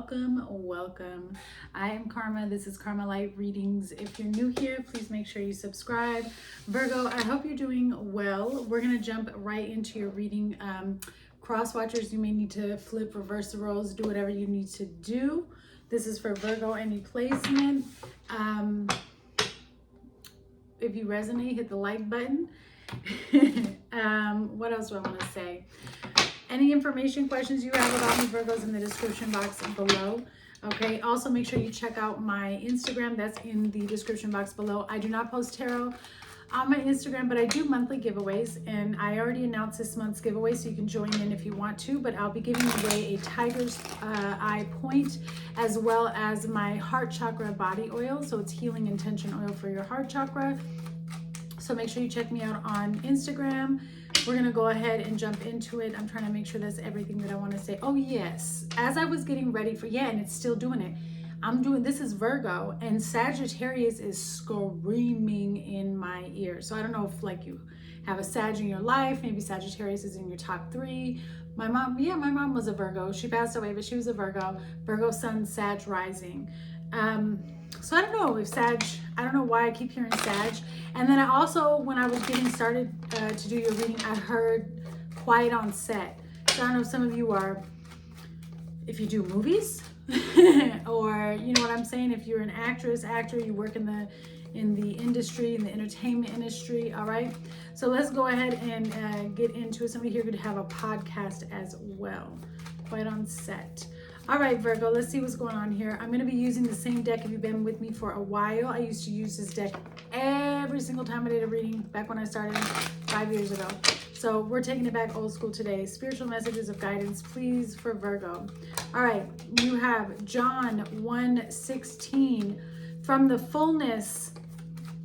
welcome. I am Karma. This is Karma Light Readings. If you're new here, please make sure you subscribe. Virgo, I hope you're doing well. We're going to jump right into your reading. Cross watchers, you may need to flip, reverse the roles, do whatever you need to do. This is for Virgo, any placement. If you resonate, hit the like button. What else do I want to say? Any information, questions you have about me, Virgos, in the description box below. Okay, also make sure you check out my Instagram. That's in the description box below. I do not post tarot on my Instagram, but I do monthly giveaways, and I already announced this month's giveaway, so you can join in if you want to. But I'll be giving away a tiger's eye point, as well as my heart chakra body oil. So it's healing intention oil for your heart chakra. So make sure you check me out on Instagram. We're gonna go ahead and jump into it. I'm trying to make sure that's everything that I want to say. Oh yes, as I was getting ready for, and it's still doing it. This is Virgo, and Sagittarius is screaming in my ear. So I don't know if like you have a Sag in your life, maybe Sagittarius is in your top 3. My mom was a Virgo. She passed away, but she was a Virgo. Virgo sun, Sag rising. So I don't know if Sag, I don't know why I keep hearing Sag. And then I also, when I was getting started to do your reading, I heard quiet on set. So I don't know if some of you are, if you do movies, or you know what I'm saying, if you're an actor, you work in the industry, in the entertainment industry. All right, so let's go ahead and get into it. Somebody here could have a podcast as well. Quiet on set. All right, Virgo, let's see what's going on here. I'm going to be using the same deck if you've been with me for a while. I used to use this deck every single time I did a reading back when I started 5 years ago. So we're taking it back old school today. Spiritual messages of guidance, please, for Virgo. All right, you have John 1:16. From the fullness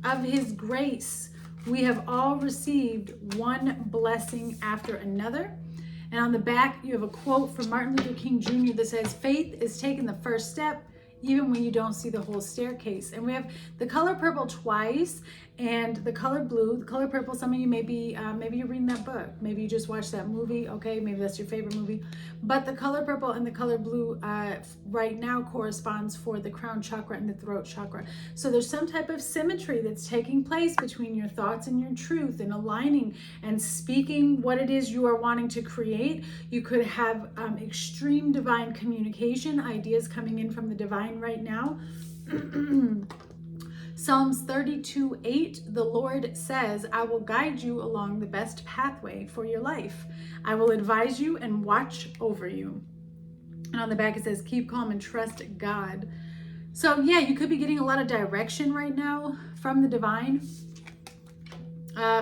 of his grace, we have all received one blessing after another. And on the back, you have a quote from Martin Luther King Jr. that says, "Faith is taking the first step, even when you don't see the whole staircase." And we have the color purple twice, and the color blue. The color purple, some of you may be, maybe you're reading that book. Maybe you just watched that movie. Okay, maybe that's your favorite movie. But the color purple and the color blue right now corresponds for the crown chakra and the throat chakra. So there's some type of symmetry that's taking place between your thoughts and your truth, and aligning and speaking what it is you are wanting to create. You could have extreme divine communication, ideas coming in from the divine right now. Psalms 32:8, the Lord says, "I will guide you along the best pathway for your life. I will advise you and watch over you." And on the back it says, "Keep calm and trust God." So yeah, you could be getting a lot of direction right now from the divine.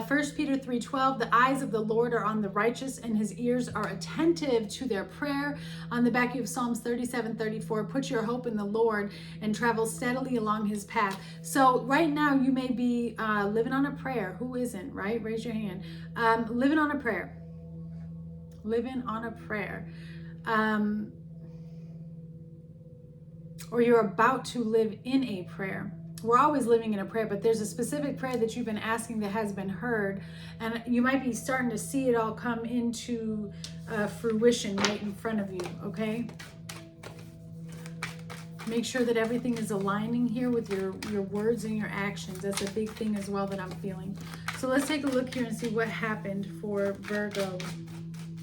1 Peter 3:12, the eyes of the Lord are on the righteous, and his ears are attentive to their prayer. On the back you have Psalms 37:34, put your hope in the Lord and travel steadily along his path. So right now you may be living on a prayer. Who isn't, right? Raise your hand. Living on a prayer. Living on a prayer. Or you're about to live in a prayer. We're always living in a prayer, but there's a specific prayer that you've been asking that has been heard, and you might be starting to see it all come into fruition right in front of you, okay? Make sure that everything is aligning here with your words and your actions. That's a big thing as well that I'm feeling. So let's take a look here and see what happened for Virgo.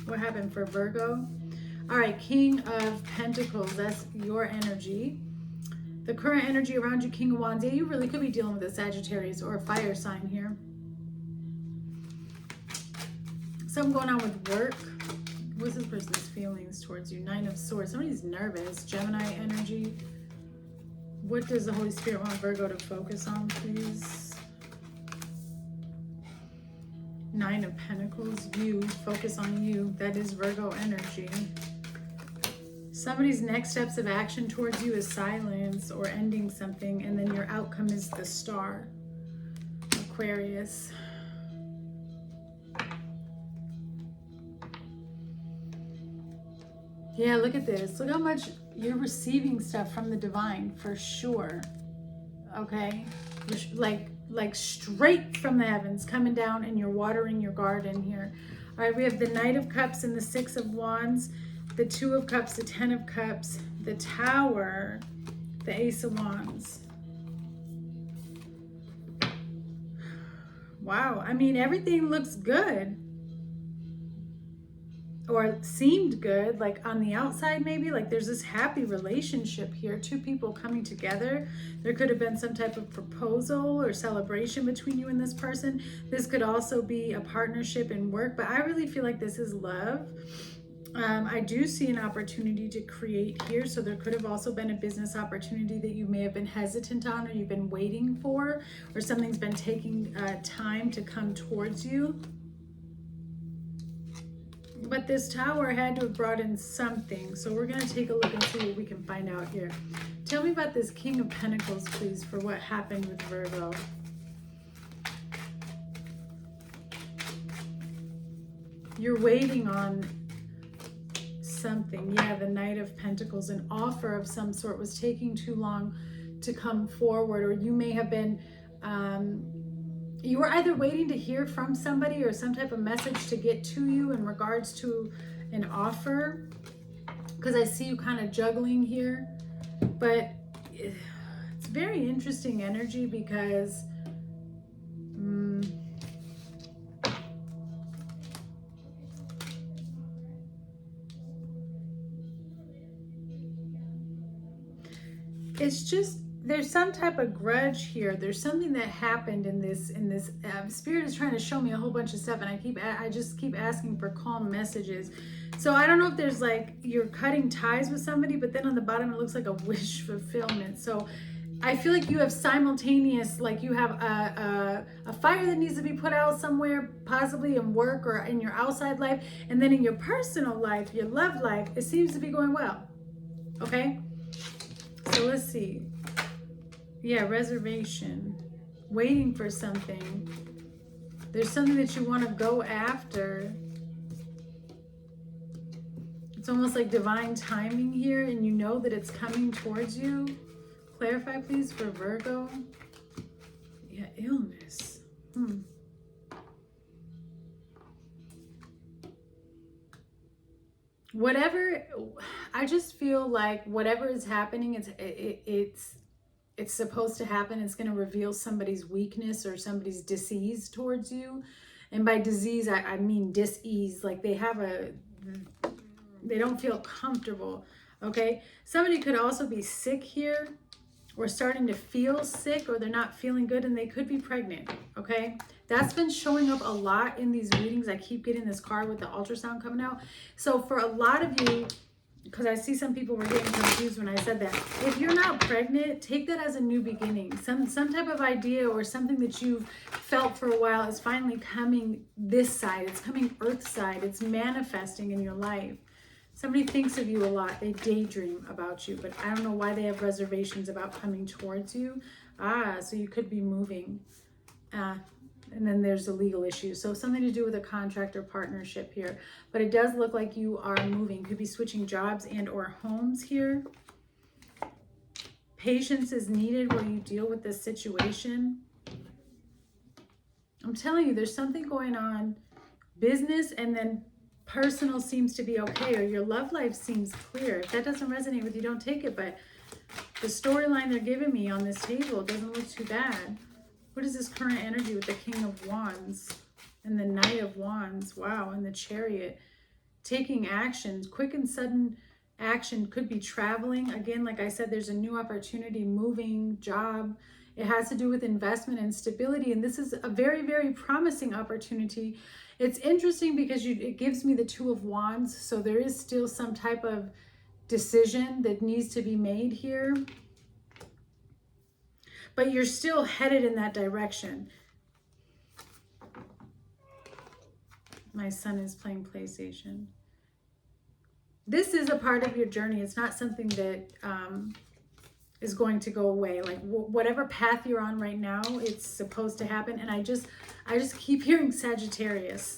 What happened for Virgo? All right, King of Pentacles, that's your energy. The current energy around you, King of Wands. Yeah, you really could be dealing with a Sagittarius or a fire sign here. Something going on with work. What's this person's feelings towards you? 9 of Swords. Somebody's nervous. Gemini energy. What does the Holy Spirit want Virgo to focus on, please? 9 of Pentacles. You. Focus on you. That is Virgo energy. Somebody's next steps of action towards you is silence or ending something, and then your outcome is the Star. Aquarius. Yeah, look at this. Look how much you're receiving stuff from the divine, for sure. Okay? Like straight from the heavens, coming down, and you're watering your garden here. All right, we have the Knight of Cups and the 6 of Wands. the Two of Cups, the Ten of Cups, the Tower, the Ace of Wands. Wow, I mean, everything looks good. Or seemed good, like on the outside maybe, like there's this happy relationship here, two people coming together. There could have been some type of proposal or celebration between you and this person. This could also be a partnership in work, but I really feel like this is love. I do see an opportunity to create here, so there could have also been a business opportunity that you may have been hesitant on, or you've been waiting for, or something's been taking time to come towards you. But this Tower had to have brought in something. So we're going to take a look and see what we can find out here. Tell me about this King of Pentacles, please, for what happened with Virgo. You're waiting on something. Yeah, the Knight of Pentacles, an offer of some sort was taking too long to come forward. Or you may have been... you were either waiting to hear from somebody or some type of message to get to you in regards to an offer, because I see you kind of juggling here. But it's very interesting energy, because it's just, there's some type of grudge here. There's something that happened in this Spirit is trying to show me a whole bunch of stuff, and I just keep asking for calm messages. So I don't know if there's like, you're cutting ties with somebody, but then on the bottom it looks like a wish fulfillment. So I feel like you have simultaneous, like you have a fire that needs to be put out somewhere, possibly in work or in your outside life, and then in your personal life, your love life, it seems to be going well. Okay, so let's see. Yeah, reservation, waiting for something. There's something that you want to go after. It's almost like divine timing here, and you know that it's coming towards you. Clarify, please, for Virgo. Yeah, illness. Whatever, I just feel like whatever is happening, it's supposed to happen. It's going to reveal somebody's weakness or somebody's disease towards you. And by disease, I mean dis-ease. Like they don't feel comfortable. Okay. Somebody could also be sick here, or starting to feel sick, or they're not feeling good, and they could be pregnant. Okay. That's been showing up a lot in these readings. I keep getting this card with the ultrasound coming out. So for a lot of you, because I see some people were getting confused when I said that. If you're not pregnant, take that as a new beginning. Some type of idea or something that you've felt for a while is finally coming this side. It's coming earth side. It's manifesting in your life. Somebody thinks of you a lot. They daydream about you, but I don't know why they have reservations about coming towards you. So you could be moving. And then there's the legal issue. So something to do with a contract or partnership here. But it does look like you are moving. Could be switching jobs and or homes here. Patience is needed while you deal with this situation. I'm telling you, there's something going on. Business and then personal seems to be okay, or your love life seems clear. If that doesn't resonate with you, don't take it. But the storyline they're giving me on this table doesn't look too bad. What is this current energy with the King of Wands and the Knight of Wands? Wow, and the Chariot. Taking action, quick and sudden action, could be traveling. Again, like I said, there's a new opportunity, moving, job. It has to do with investment and stability, and this is a very, very promising opportunity. It's interesting because it gives me the Two of Wands, so there is still some type of decision that needs to be made here. But you're still headed in that direction. My son is playing PlayStation. This is a part of your journey. It's not something that is going to go away. Like whatever path you're on right now, it's supposed to happen. And I just keep hearing Sagittarius.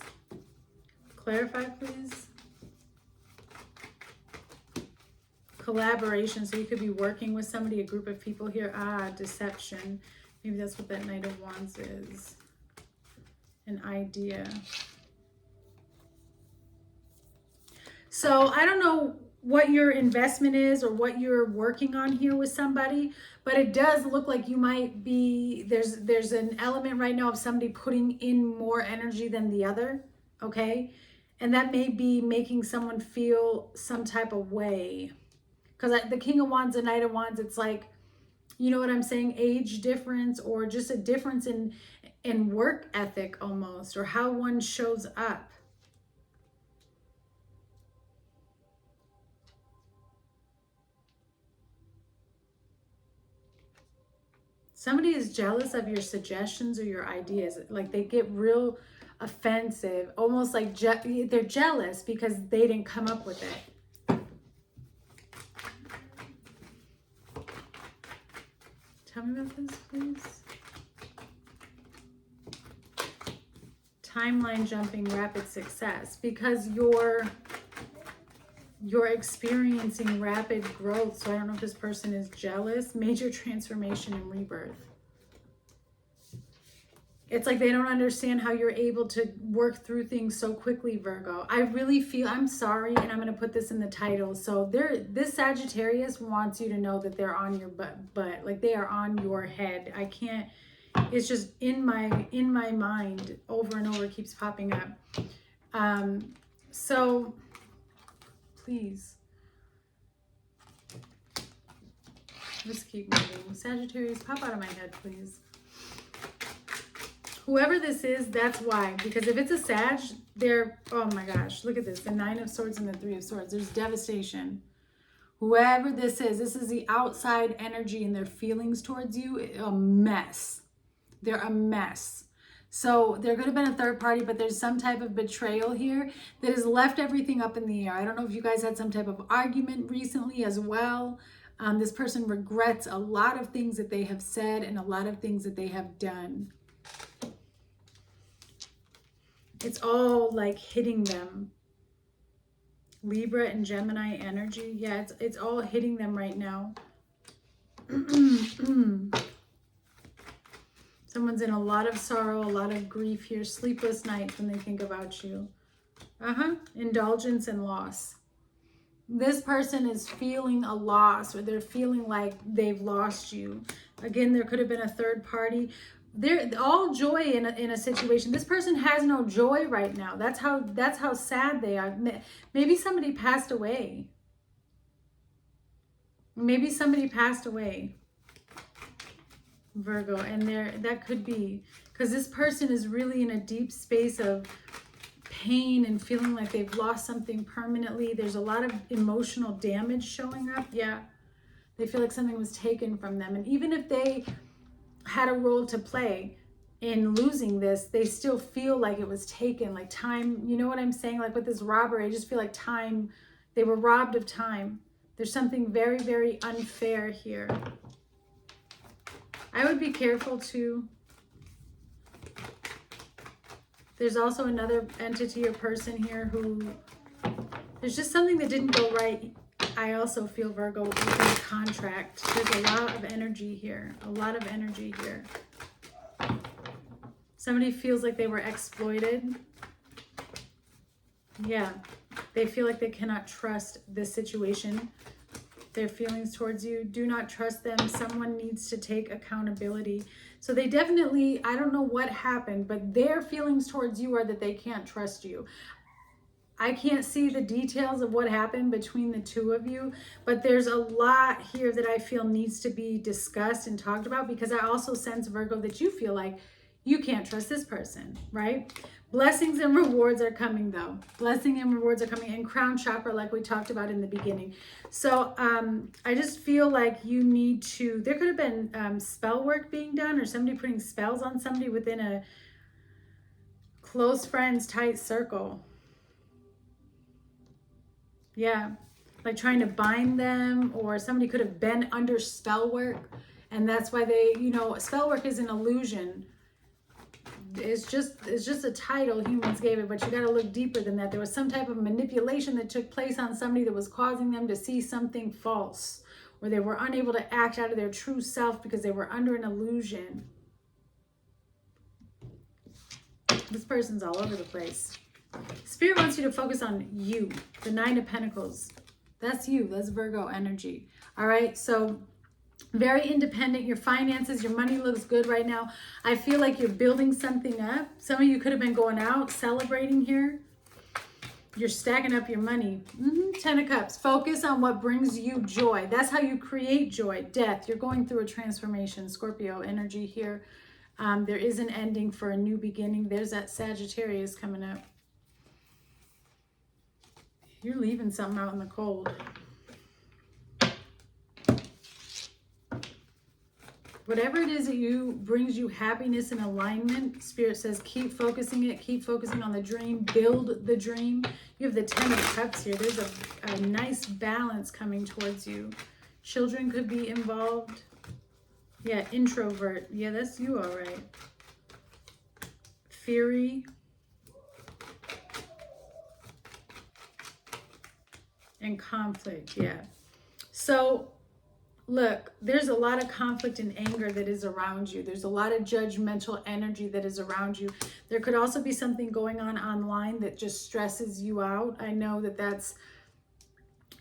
Clarify, please. Collaboration, so you could be working with somebody, a group of people here. Deception. Maybe that's what that Knight of Wands is. An idea. So I don't know what your investment is or what you're working on here with somebody, but it does look like you might be, there's an element right now of somebody putting in more energy than the other, okay? And that may be making someone feel some type of way. Because the King of Wands and Knight of Wands, it's like, you know what I'm saying? Age difference, or just a difference in work ethic almost, or how one shows up. Somebody is jealous of your suggestions or your ideas. Like they get real offensive, almost like they're jealous because they didn't come up with it. Tell me about this, please. Timeline jumping, rapid success, because you're experiencing rapid growth. So I don't know if this person is jealous. Major transformation and rebirth. It's like they don't understand how you're able to work through things so quickly, Virgo. I really feel, I'm sorry, and I'm going to put this in the title. So this Sagittarius wants you to know that they're on your butt, like they are on your head. I can't, it's just in my mind over and over, keeps popping up. So please, just keep moving. Sagittarius, pop out of my head, please. Whoever this is, that's why. Because if it's a Sag, they're, oh my gosh, look at this. The 9 of Swords and the 3 of Swords. There's devastation. Whoever this is the outside energy and their feelings towards you, a mess. They're a mess. So there could have been a third party, but there's some type of betrayal here that has left everything up in the air. I don't know if you guys had some type of argument recently as well. This person regrets a lot of things that they have said and a lot of things that they have done. It's all like hitting them. Libra and Gemini energy. Yeah, it's all hitting them right now. Someone's in a lot of sorrow, a lot of grief here. Sleepless nights when they think about you. Indulgence and loss. This person is feeling a loss, or they're feeling like they've lost you. Again, there could have been a third party. They're all joy in a situation. This person has no joy right now. That's how sad they are. Maybe somebody passed away. Maybe somebody passed away, Virgo, and that could be because this person is really in a deep space of pain and feeling like they've lost something permanently. There's a lot of emotional damage showing up. Yeah, they feel like something was taken from them, and even if they had a role to play in losing this, they still feel like it was taken, like time, you know what I'm saying? Like with this robbery, I just feel like time, they were robbed of time. There's something very, very unfair here. I would be careful too. There's also another entity or person here who, there's just something that didn't go right. I also feel, Virgo, with the contract. There's a lot of energy here. A lot of energy here. Somebody feels like they were exploited. Yeah. They feel like they cannot trust this situation. Their feelings towards you. Do not trust them. Someone needs to take accountability. So they definitely, I don't know what happened, but their feelings towards you are that they can't trust you. I can't see the details of what happened between the two of you, but there's a lot here that I feel needs to be discussed and talked about, because I also sense, Virgo, that you feel like you can't trust this person, right? Blessings and rewards are coming though. Blessing and rewards are coming, and crown chakra, like we talked about in the beginning. So I just feel like you need to, there could have been spell work being done, or somebody putting spells on somebody within a close friends, tight circle. Yeah, like trying to bind them, or somebody could have been under spell work, and that's why they, you know, spell work is an illusion. It's just a title humans gave it, but you got to look deeper than that. There was some type of manipulation that took place on somebody that was causing them to see something false, or they were unable to act out of their true self because they were under an illusion. This person's all over the place. Spirit wants you to focus on you, the 9 of Pentacles. That's you. That's Virgo energy. All right. So very independent. Your finances, your money looks good right now. I feel like you're building something up. Some of you could have been going out celebrating here. You're stacking up your money. 10 of Cups. Focus on what brings you joy. That's how you create joy. Death. You're going through a transformation. Scorpio energy here. There is an ending for a new beginning. There's that Sagittarius coming up. You're leaving something out in the cold. Whatever it is that brings you happiness and alignment, Spirit says keep focusing it, keep focusing on the dream, build the dream. You have the 10 of Cups here. There's a nice balance coming towards you. Children could be involved. Yeah, introvert. Yeah, that's you, all right. Fury. And conflict, yeah. So, look, there's a lot of conflict and anger that is around you. There's a lot of judgmental energy that is around you. There could also be something going on online that just stresses you out. I know that that's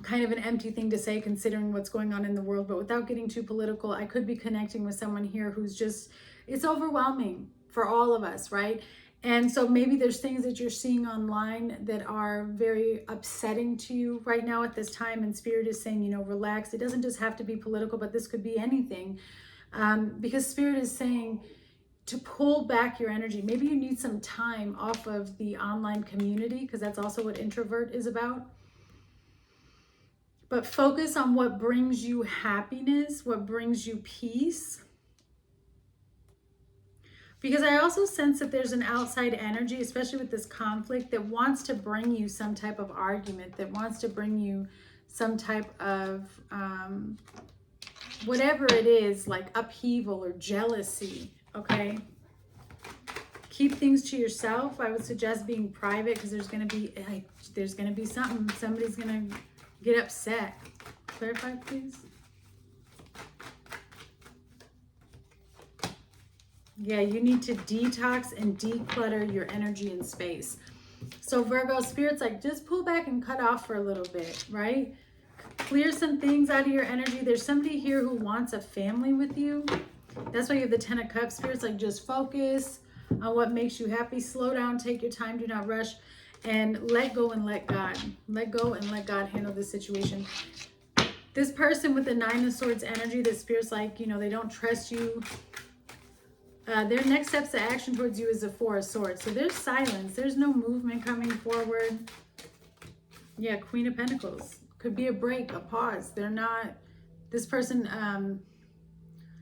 kind of an empty thing to say considering what's going on in the world, but without getting too political, I could be connecting with someone here who's just, it's overwhelming for all of us, right? And so maybe there's things that you're seeing online that are very upsetting to you right now at this time. And Spirit is saying, you know, relax. It doesn't just have to be political, but this could be anything. Because Spirit is saying to pull back your energy. Maybe you need some time off of the online community, because that's also what introvert is about. But focus on what brings you happiness, what brings you peace. Because I also sense that there's an outside energy, especially with this conflict, that wants to bring you some type of argument, that wants to bring you some type of whatever it is, like upheaval or jealousy, okay? Keep things to yourself. I would suggest being private, because there's going to be something. Somebody's going to get upset. Clarify, please. Yeah, you need to detox and declutter your energy and space. So Virgo, Spirit's like, just pull back and cut off for a little bit, right? Clear some things out of your energy. There's somebody here who wants a family with you. That's why you have the 10 of Cups. Spirit's like, just focus on what makes you happy. Slow down, take your time, do not rush, and let go and let God. Let go and let God handle this situation. This person with the 9 of Swords energy, that Spirit's like, you know, they don't trust you. Their next steps to action towards you is the 4 of Swords. So there's silence. There's no movement coming forward. Yeah, Queen of Pentacles. Could be a break, a pause. They're not, this person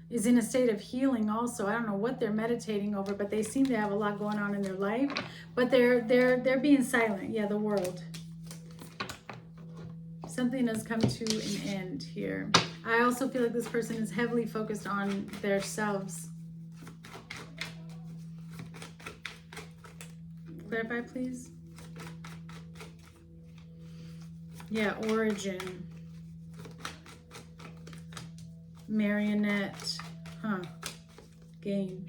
is in a state of healing also. I don't know what they're meditating over, but they seem to have a lot going on in their life. But they're being silent. Yeah, the World. Something has come to an end here. I also feel like this person is heavily focused on themselves. Clarify, please. Yeah, origin. Marionette. Gain.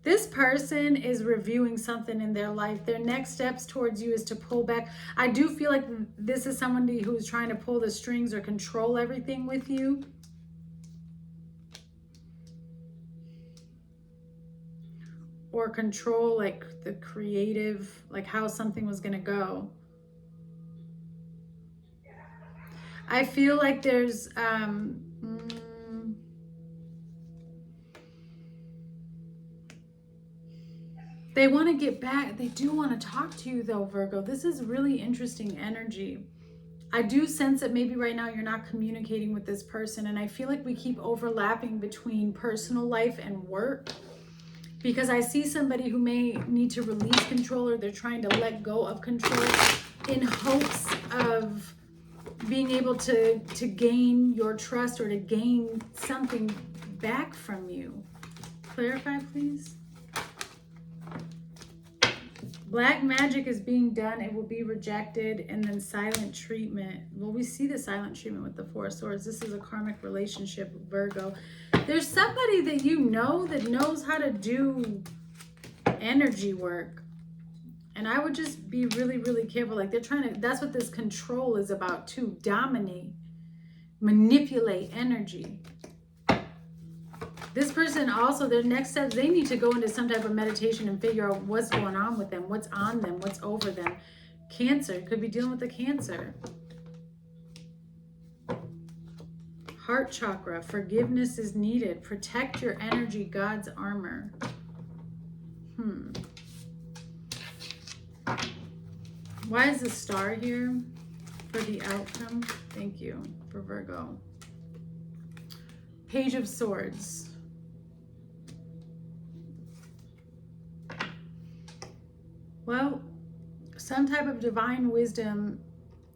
This person is reviewing something in their life. Their next steps towards you is to pull back. I do feel like this is somebody who's trying to pull the strings or control everything with you. Or control like the creative, like how something was going to go. I feel like there's they want to get back. They do want to talk to you though, Virgo. This is really interesting energy. I do sense that maybe right now you're not communicating with this person, and I feel like we keep overlapping between personal life and work. Because I see somebody who may need to release control, or they're trying to let go of control in hopes of being able to gain your trust or to gain something back from you. Clarify, please. Black magic is being done. It will be rejected. And then silent treatment. Well, we see the silent treatment with the 4 of Swords. This is a karmic relationship with Virgo. There's somebody that you know that knows how to do energy work. And I would just be really, really careful. Like they're trying to, that's what this control is about too. Dominate, manipulate energy. This person also, their next steps, they need to go into some type of meditation and figure out what's going on with them, what's on them, what's over them. Cancer, could be dealing with the cancer. Heart chakra, forgiveness is needed. Protect your energy, God's armor. Why is the star here for the outcome? Thank you for Virgo. Page of Swords. Well, some type of divine wisdom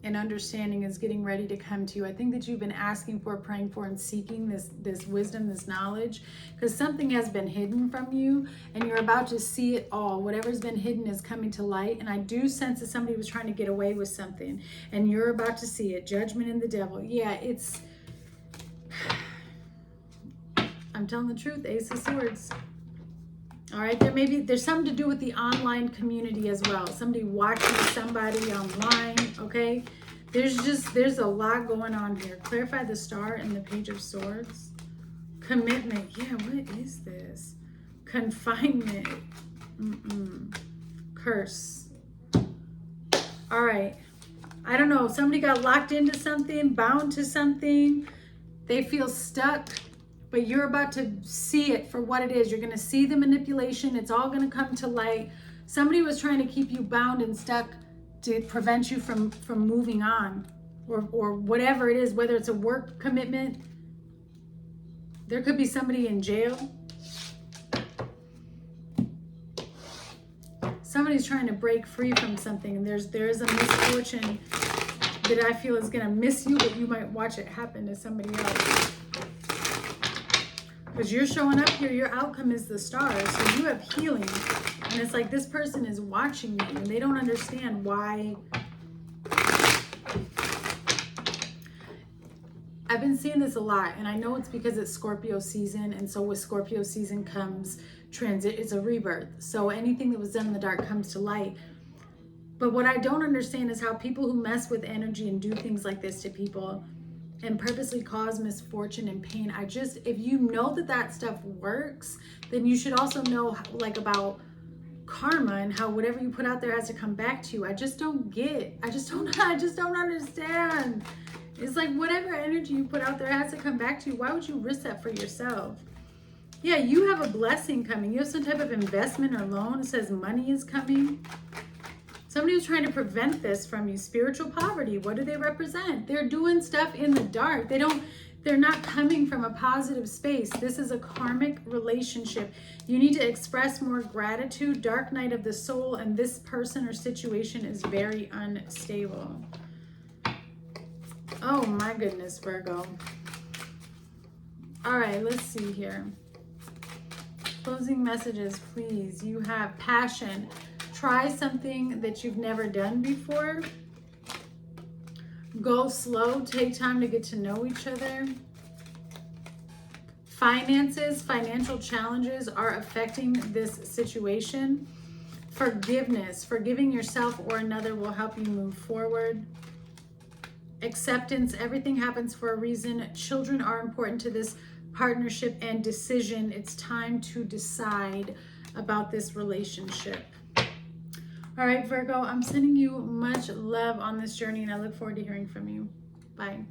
and understanding is getting ready to come to you. I think that you've been asking for, praying for, and seeking this wisdom, this knowledge, because something has been hidden from you and you're about to see it all. Whatever's been hidden is coming to light. And I do sense that somebody was trying to get away with something and you're about to see it. Judgment and the devil. Yeah, it's, I'm telling the truth, Ace of Swords. All right, there's something to do with the online community as well. Somebody watching somebody online, okay? There's a lot going on here. Clarify the star and the Page of Swords. Commitment. Yeah, what is this? Confinement. Curse. All right. I don't know. Somebody got locked into something, bound to something. They feel stuck. But you're about to see it for what it is. You're going to see the manipulation. It's all going to come to light. Somebody was trying to keep you bound and stuck to prevent you from moving on or whatever it is, whether it's a work commitment. There could be somebody in jail. Somebody's trying to break free from something, and there is a misfortune that I feel is going to miss you, but you might watch it happen to somebody else. Because you're showing up here, your outcome is the stars. So you have healing. And it's like this person is watching you and they don't understand why. I've been seeing this a lot. And I know it's because it's Scorpio season. And so with Scorpio season comes transit. It's a rebirth. So anything that was done in the dark comes to light. But what I don't understand is how people who mess with energy and do things like this to people and purposely cause misfortune and pain. If you know that stuff works, then you should also know like about karma and how whatever you put out there has to come back to you. I just don't understand. It's like whatever energy you put out there has to come back to you. Why would you risk that for yourself? Yeah, you have a blessing coming. You have some type of investment or loan. It says money is coming. Somebody was trying to prevent this from you. Spiritual poverty. What do they represent? They're doing stuff in the dark. They're not coming from a positive space. This is a karmic relationship. You need to express more gratitude. Dark night of the soul, and this person or situation is very unstable. Oh my goodness, Virgo. All right, let's see here. Closing messages, please. You have passion. Try something that you've never done before. Go slow. Take time to get to know each other. Finances, financial challenges are affecting this situation. Forgiveness. Forgiving yourself or another will help you move forward. Acceptance. Everything happens for a reason. Children are important to this partnership and decision. It's time to decide about this relationship. All right, Virgo, I'm sending you much love on this journey, and I look forward to hearing from you. Bye.